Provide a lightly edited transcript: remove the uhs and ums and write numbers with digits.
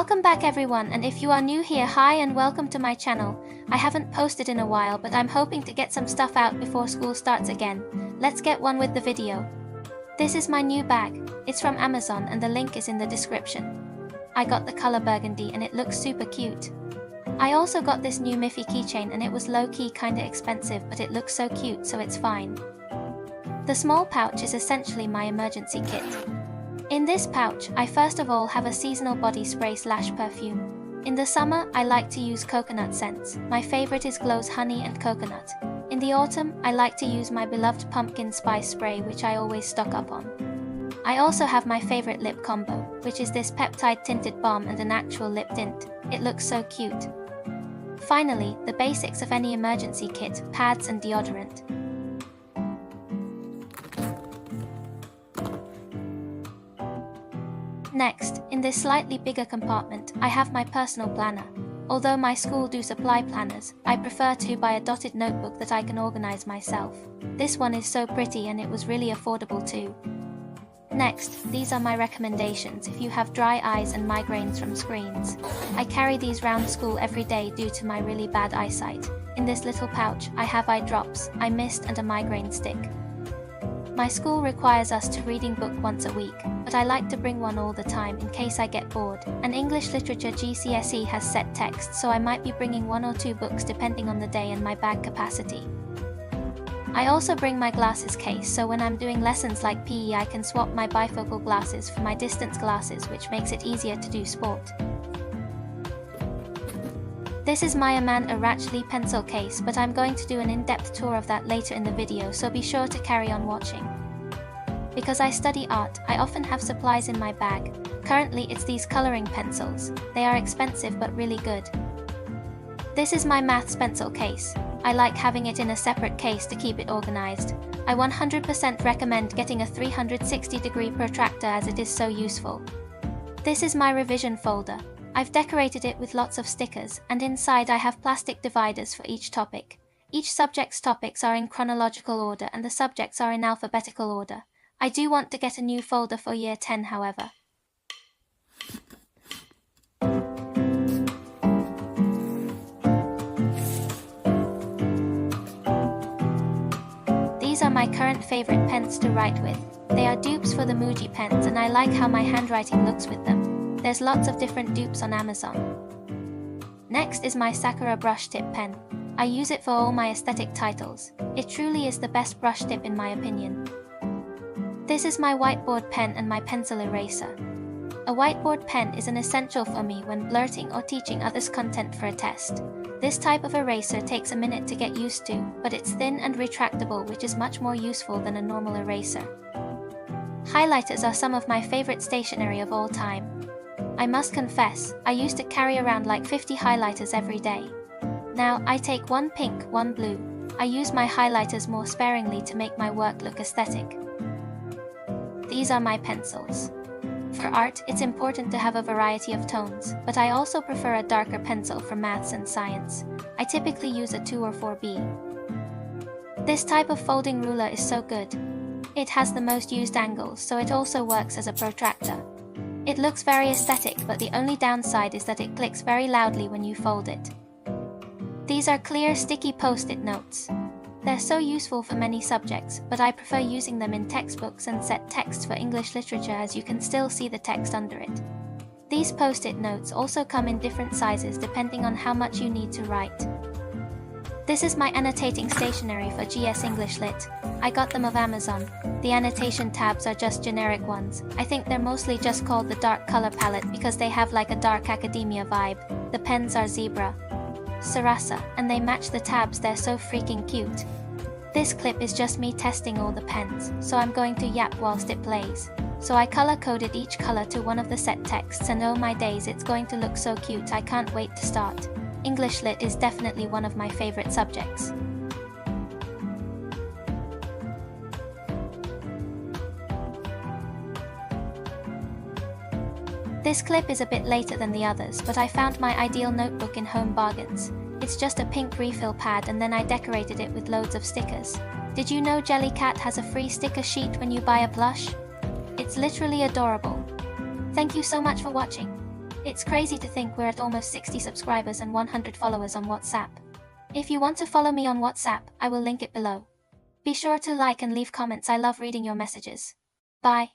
Welcome back everyone, and if you are new here, hi and welcome to my channel. I haven't posted in a while, but I'm hoping to get some stuff out before school starts again. Let's get on with the video. This is my new bag. It's from Amazon and the link is in the description. I got the color burgundy and it looks super cute. I also got this new Miffy keychain and it was low-key kinda expensive, but it looks so cute, so it's fine. The small pouch is essentially my emergency kit. In this pouch, I first of all have a seasonal body spray / perfume. In the summer, I like to use coconut scents. My favorite is Glow's honey and coconut. In the autumn, I like to use my beloved pumpkin spice spray, which I always stock up on. I also have my favorite lip combo, which is this peptide tinted balm and an actual lip tint. It looks so cute. Finally, the basics of any emergency kit, pads and deodorant. Next, in this slightly bigger compartment, I have my personal planner. Although my school do supply planners, I prefer to buy a dotted notebook that I can organize myself. This one is so pretty and it was really affordable too. Next, these are my recommendations if you have dry eyes and migraines from screens. I carry these round school every day due to my really bad eyesight. In this little pouch, I have eye drops, eye mist and a migraine stick. My school requires us to reading book once a week, but I like to bring one all the time in case I get bored. An English literature GCSE has set text, so I might be bringing 1 or 2 books depending on the day and my bag capacity. I also bring my glasses case, so when I'm doing lessons like PE I can swap my bifocal glasses for my distance glasses, which makes it easier to do sport. This is my Amanda Ratchley pencil case, but I'm going to do an in-depth tour of that later in the video, so be sure to carry on watching. Because I study art, I often have supplies in my bag. Currently it's these coloring pencils. They are expensive but really good. This is my maths pencil case. I like having it in a separate case to keep it organized. I 100% recommend getting a 360-degree protractor as it is so useful. This is my revision folder. I've decorated it with lots of stickers, and inside I have plastic dividers for each topic. Each subject's topics are in chronological order and the subjects are in alphabetical order. I do want to get a new folder for Year 10, however. These are my current favorite pens to write with. They are dupes for the Muji pens and I like how my handwriting looks with them. There's lots of different dupes on Amazon. Next is my Sakura brush tip pen. I use it for all my aesthetic titles. It truly is the best brush tip in my opinion. This is my whiteboard pen and my pencil eraser. A whiteboard pen is an essential for me when blurting or teaching others content for a test. This type of eraser takes a minute to get used to, but it's thin and retractable, which is much more useful than a normal eraser. Highlighters are some of my favorite stationery of all time. I must confess, I used to carry around like 50 highlighters every day. Now, I take 1 pink, 1 blue. I use my highlighters more sparingly to make my work look aesthetic. These are my pencils. For art, it's important to have a variety of tones, but I also prefer a darker pencil for maths and science. I typically use a 2 or 4B. This type of folding ruler is so good. It has the most used angles, so it also works as a protractor. It looks very aesthetic, but the only downside is that it clicks very loudly when you fold it. These are clear, sticky post-it notes. They're so useful for many subjects, but I prefer using them in textbooks and set texts for English literature, as you can still see the text under it. These post-it notes also come in different sizes depending on how much you need to write. This is my annotating stationery for GS English Lit. I got them of Amazon. The annotation tabs are just generic ones. I think they're mostly just called the dark color palette because they have like a dark academia vibe. The pens are Zebra, Sarasa, and they match the tabs. They're so freaking cute. This clip is just me testing all the pens, so I'm going to yap whilst it plays. So I color-coded each color to one of the set texts, and oh my days, it's going to look so cute. I can't wait to start. English Lit is definitely one of my favorite subjects. This clip is a bit later than the others, but I found my ideal notebook in Home Bargains. It's just a pink refill pad and then I decorated it with loads of stickers. Did you know Jellycat has a free sticker sheet when you buy a plush? It's literally adorable. Thank you so much for watching. It's crazy to think we're at almost 60 subscribers and 100 followers on WhatsApp. If you want to follow me on WhatsApp, I will link it below. Be sure to like and leave comments. I love reading your messages. Bye.